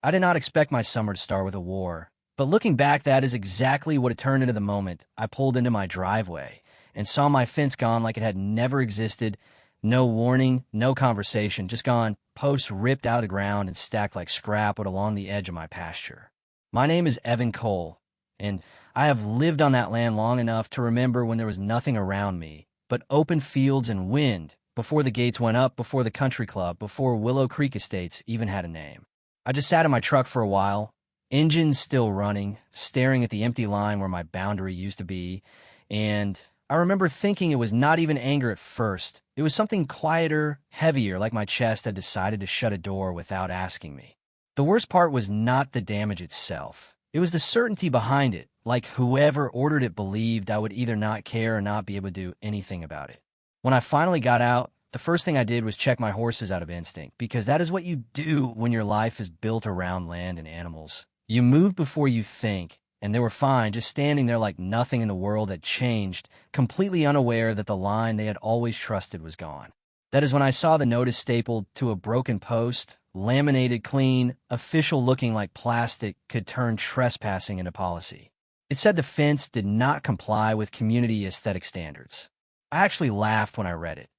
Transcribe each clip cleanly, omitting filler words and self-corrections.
I did not expect my summer to start with a war, but looking back, that is exactly what it turned into the moment I pulled into my driveway and saw my fence gone like it had never existed. No warning, no conversation, just gone, posts ripped out of the ground and stacked like scrap along the edge of my pasture. My name is Evan Cole, and I have lived on that land long enough to remember when there was nothing around me but open fields and wind, before the gates went up, before the country club, before Willow Creek Estates even had a name. I just sat in my truck for a while, engine still running, staring at the empty line where my boundary used to be, and I remember thinking it was not even anger at first. It was something quieter, heavier, like my chest had decided to shut a door without asking me. The worst part was not the damage itself. It was the certainty behind it, like whoever ordered it believed I would either not care or not be able to do anything about it. When I finally got out, the first thing I did was check my horses out of instinct, because that is what you do when your life is built around land and animals. You move before you think, and they were fine, just standing there like nothing in the world had changed, completely unaware that the line they had always trusted was gone. That is when I saw the notice stapled to a broken post, laminated clean, official looking like plastic could turn trespassing into policy. It said the fence did not comply with community aesthetic standards. I actually laughed when I read it.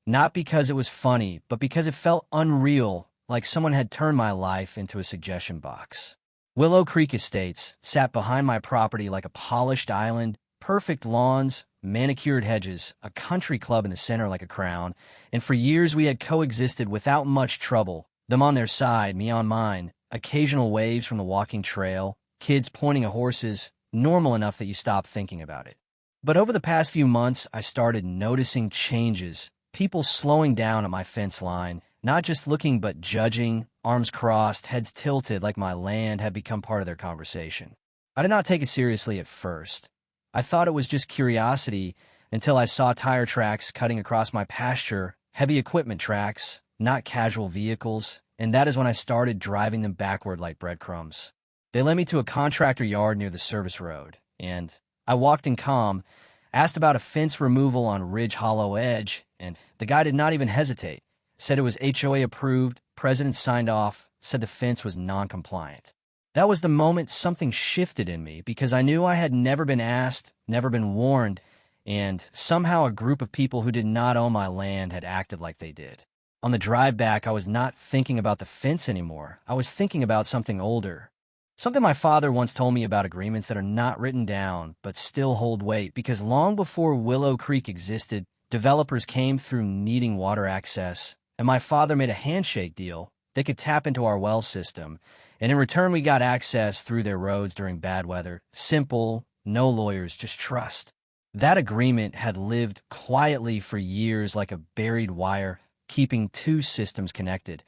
Not because it was funny, but because it felt unreal, like someone had turned my life into a suggestion box. Willow Creek Estates sat behind my property like a polished island, perfect lawns, manicured hedges, a country club in the center like a crown, and for years we had coexisted without much trouble, them on their side, me on mine, occasional waves from the walking trail, kids pointing at horses, normal enough that you stop thinking about it. But over the past few months, I started noticing changes, people slowing down at my fence line, not just looking but judging, arms crossed, heads tilted like my land had become part of their conversation. I did not take it seriously at first. I thought it was just curiosity until I saw tire tracks cutting across my pasture, heavy equipment tracks, not casual vehicles, and that is when I started driving them backward like breadcrumbs. They led me to a contractor yard near the service road, and I walked in calm, asked about a fence removal on Ridge Hollow Edge, and the guy did not even hesitate. Said it was HOA approved, president signed off, said the fence was non-compliant. That was the moment something shifted in me, because I knew I had never been asked, never been warned, and somehow a group of people who did not own my land had acted like they did. On the drive back, I was not thinking about the fence anymore. I was thinking about something older. Something my father once told me about agreements that are not written down, but still hold weight, because long before Willow Creek existed, developers came through needing water access, and my father made a handshake deal. They could tap into our well system, and in return we got access through their roads during bad weather. Simple, no lawyers, just trust. That agreement had lived quietly for years like a buried wire, keeping two systems connected.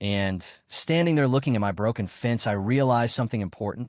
And standing there looking at my broken fence, I realized something important.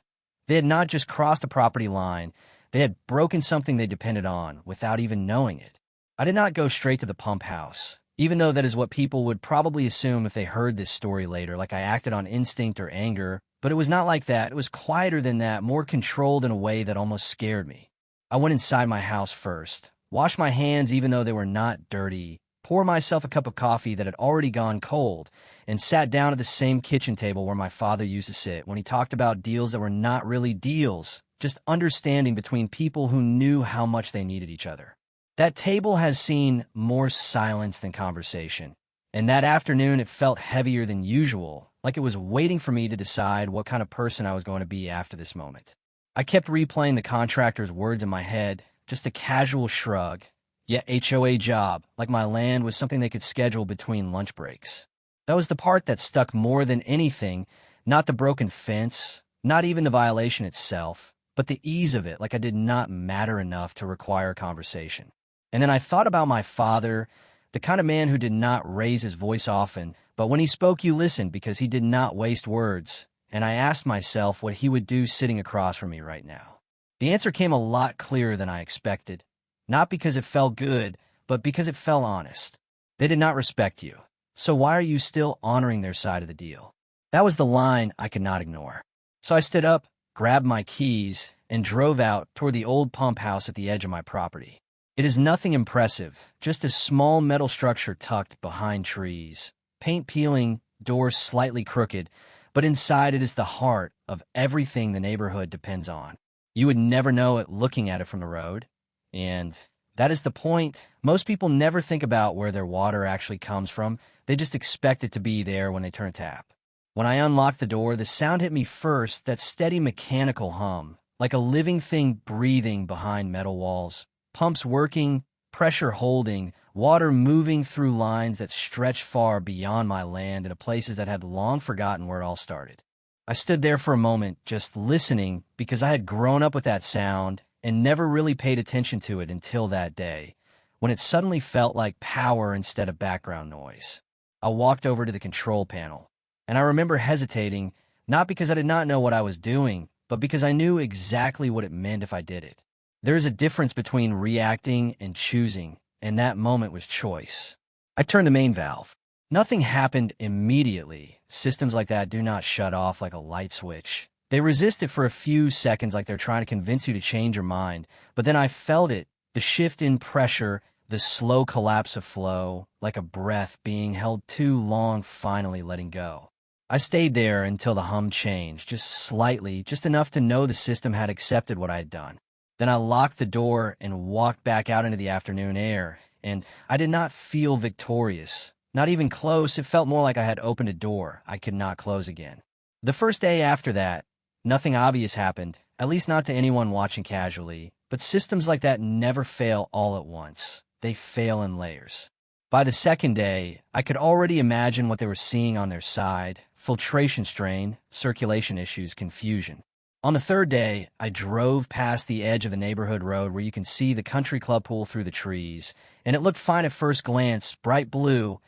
They had not just crossed a property line, they had broken something they depended on without even knowing it. I did not go straight to the pump house, even though that is what people would probably assume if they heard this story later, like I acted on instinct or anger. But it was not like that. It was quieter than that, more controlled in a way that almost scared me. I went inside my house first, washed my hands even though they were not dirty, poured myself a cup of coffee that had already gone cold, and sat down at the same kitchen table where my father used to sit when he talked about deals that were not really deals, just understanding between people who knew how much they needed each other. That table has seen more silence than conversation, and that afternoon it felt heavier than usual, like it was waiting for me to decide what kind of person I was going to be after this moment. I kept replaying the contractor's words in my head, just a casual shrug. Yet HOA job, like my land was something they could schedule between lunch breaks. That was the part that stuck more than anything, not the broken fence, not even the violation itself, but the ease of it, like I did not matter enough to require a conversation. And then I thought about my father, the kind of man who did not raise his voice often, but when he spoke you listened because he did not waste words, and I asked myself what he would do sitting across from me right now. The answer came a lot clearer than I expected. Not because it felt good, but because it felt honest. They did not respect you, so why are you still honoring their side of the deal? That was the line I could not ignore. So I stood up, grabbed my keys, and drove out toward the old pump house at the edge of my property. It is nothing impressive, just a small metal structure tucked behind trees. Paint peeling, doors slightly crooked, but inside it is the heart of everything the neighborhood depends on. You would never know it looking at it from the road. And that is the point. Most people never think about where their water actually comes from. They just expect it to be there when they turn a tap. When I unlocked the door, the sound hit me first, that steady mechanical hum, like a living thing breathing behind metal walls. Pumps working, pressure holding, water moving through lines that stretched far beyond my land into places that had long forgotten where it all started. I stood there for a moment, just listening, because I had grown up with that sound and never really paid attention to it until that day, when it suddenly felt like power instead of background noise. I walked over to the control panel, and I remember hesitating, not because I did not know what I was doing, but because I knew exactly what it meant if I did it. There is a difference between reacting and choosing, and that moment was choice. I turned the main valve. Nothing happened immediately. Systems like that do not shut off like a light switch. They resist it for a few seconds like they're trying to convince you to change your mind, but then I felt it, the shift in pressure, the slow collapse of flow, like a breath being held too long finally letting go. I stayed there until the hum changed, just slightly, just enough to know the system had accepted what I had done. Then I locked the door and walked back out into the afternoon air, and I did not feel victorious. Not even close. It felt more like I had opened a door I could not close again. The first day after that, nothing obvious happened, at least not to anyone watching casually, but systems like that never fail all at once. They fail in layers. By the second day, I could already imagine what they were seeing on their side: filtration strain, circulation issues, confusion. On the third day, I drove past the edge of the neighborhood road where you can see the country club pool through the trees, and it looked fine at first glance, bright blue,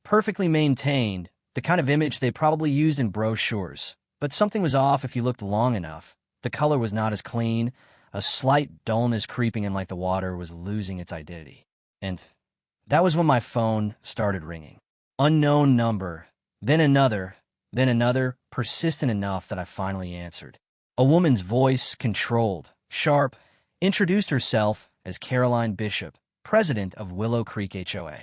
perfectly maintained, the kind of image they probably used in brochures. But something was off if you looked long enough. The color was not as clean, a slight dullness creeping in like the water was losing its identity. And that was when my phone started ringing. Unknown number, then another, persistent enough that I finally answered. A woman's voice, controlled, sharp, introduced herself as Caroline Bishop, president of Willow Creek HOA.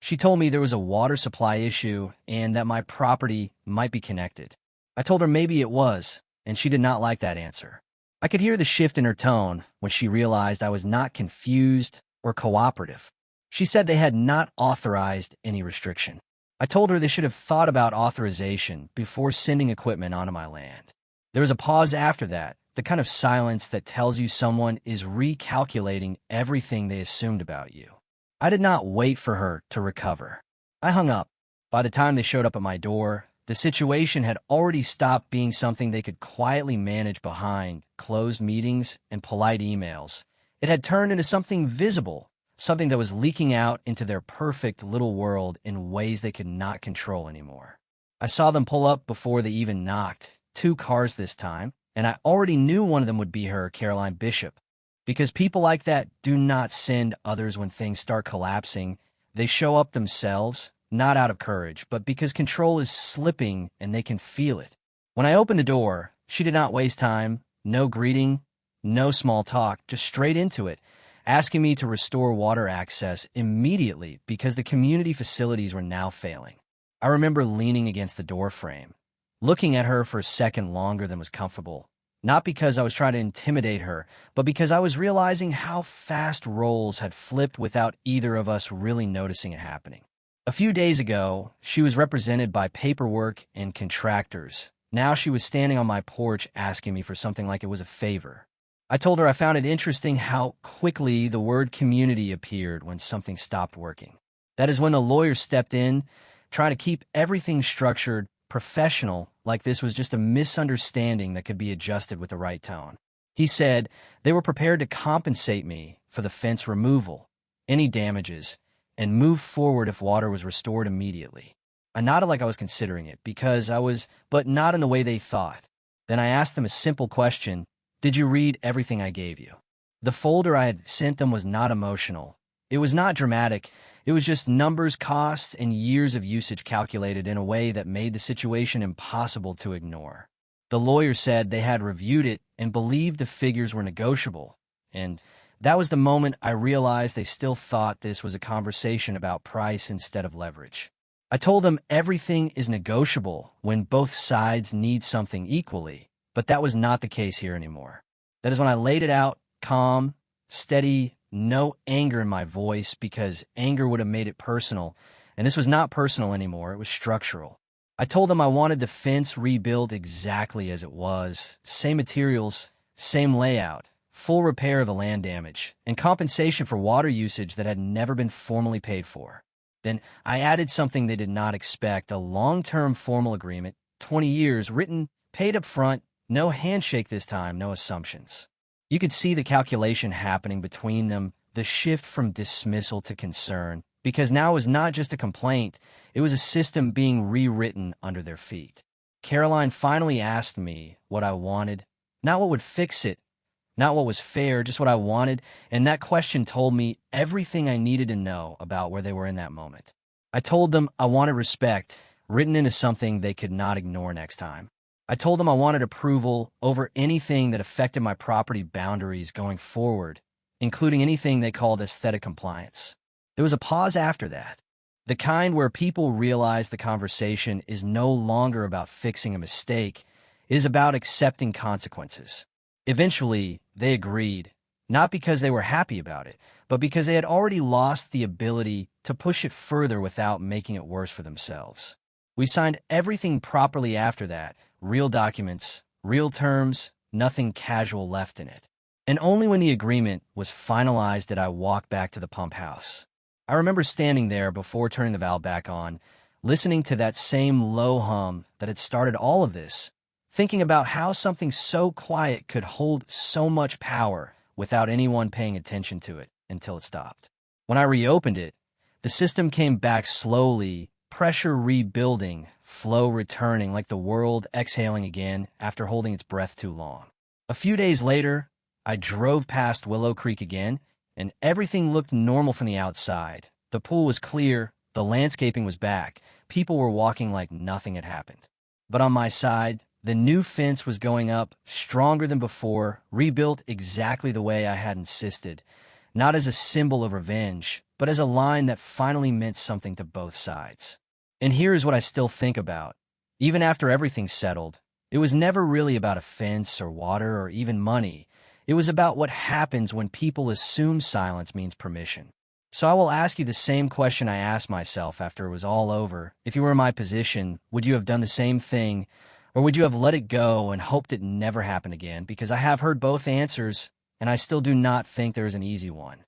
She told me there was a water supply issue and that my property might be connected. I told her maybe it was, and she did not like that answer. I could hear the shift in her tone when she realized I was not confused or cooperative. She said they had not authorized any restriction. I told her they should have thought about authorization before sending equipment onto my land. There was a pause after that, the kind of silence that tells you someone is recalculating everything they assumed about you. I did not wait for her to recover. I hung up. By the time they showed up at my door, the situation had already stopped being something they could quietly manage behind closed meetings and polite emails. It had turned into something visible, something that was leaking out into their perfect little world in ways they could not control anymore. I saw them pull up before they even knocked, 2 cars this time, and I already knew one of them would be her, Caroline Bishop. Because people like that do not send others when things start collapsing. They show up themselves, not out of courage, but because control is slipping and they can feel it. When I opened the door, she did not waste time, no greeting, no small talk, just straight into it, asking me to restore water access immediately because the community facilities were now failing. I remember leaning against the door frame, looking at her for a second longer than was comfortable. Not because I was trying to intimidate her, but because I was realizing how fast roles had flipped without either of us really noticing it happening. A few days ago, she was represented by paperwork and contractors. Now she was standing on my porch asking me for something like it was a favor. I told her I found it interesting how quickly the word community appeared when something stopped working. That is when the lawyer stepped in, trying to keep everything structured, professional, like this was just a misunderstanding that could be adjusted with the right tone. He said they were prepared to compensate me for the fence removal, any damages, and move forward if water was restored immediately. I nodded like I was considering it, because I was, but not in the way they thought. Then I asked them a simple question: did you read everything I gave you? The folder I had sent them was not emotional. It was not dramatic. It was just numbers, costs, and years of usage calculated in a way that made the situation impossible to ignore. The lawyer said they had reviewed it and believed the figures were negotiable. And that was the moment I realized they still thought this was a conversation about price instead of leverage. I I told them everything is negotiable when both sides need something equally, but that was not the case here anymore. That is when I laid it out, calm, steady, no anger in my voice, because anger would have made it personal, and this was not personal anymore, it was structural. I told them I wanted the fence rebuilt exactly as it was, same materials, same layout, full repair of the land damage, and compensation for water usage that had never been formally paid for. Then I added something they did not expect, a long-term formal agreement, 20 years, written, paid up front, no handshake this time, no assumptions. You could see the calculation happening between them, the shift from dismissal to concern, because now it was not just a complaint, it was a system being rewritten under their feet. Caroline finally asked me what I wanted, not what would fix it, not what was fair, just what I wanted, and that question told me everything I needed to know about where they were in that moment. I told them I wanted respect, written into something they could not ignore next time. I told them I wanted approval over anything that affected my property boundaries going forward, including anything they called aesthetic compliance. There was a pause after that, the kind where people realize the conversation is no longer about fixing a mistake, it is about accepting consequences. Eventually, they agreed, not because they were happy about it, but because they had already lost the ability to push it further without making it worse for themselves. We signed everything properly after that, real documents, real terms, nothing casual left in it. And only when the agreement was finalized did I walk back to the pump house. I remember standing there before turning the valve back on, listening to that same low hum that had started all of this, thinking about how something so quiet could hold so much power without anyone paying attention to it until it stopped. When I reopened it, the system came back slowly, pressure rebuilding, flow returning, like the world exhaling again after holding its breath too long. A few days later, I drove past Willow Creek again, and everything looked normal from the outside. The pool was clear, the landscaping was back, people were walking like nothing had happened. But on my side, the new fence was going up, stronger than before, rebuilt exactly the way I had insisted, not as a symbol of revenge, but as a line that finally meant something to both sides. And here is what I still think about. Even after everything settled, it was never really about a fence or water or even money. It was about what happens when people assume silence means permission. So I will ask you the same question I asked myself after it was all over. If you were in my position, would you have done the same thing, or would you have let it go and hoped it never happened again? Because I have heard both answers, and I still do not think there is an easy one.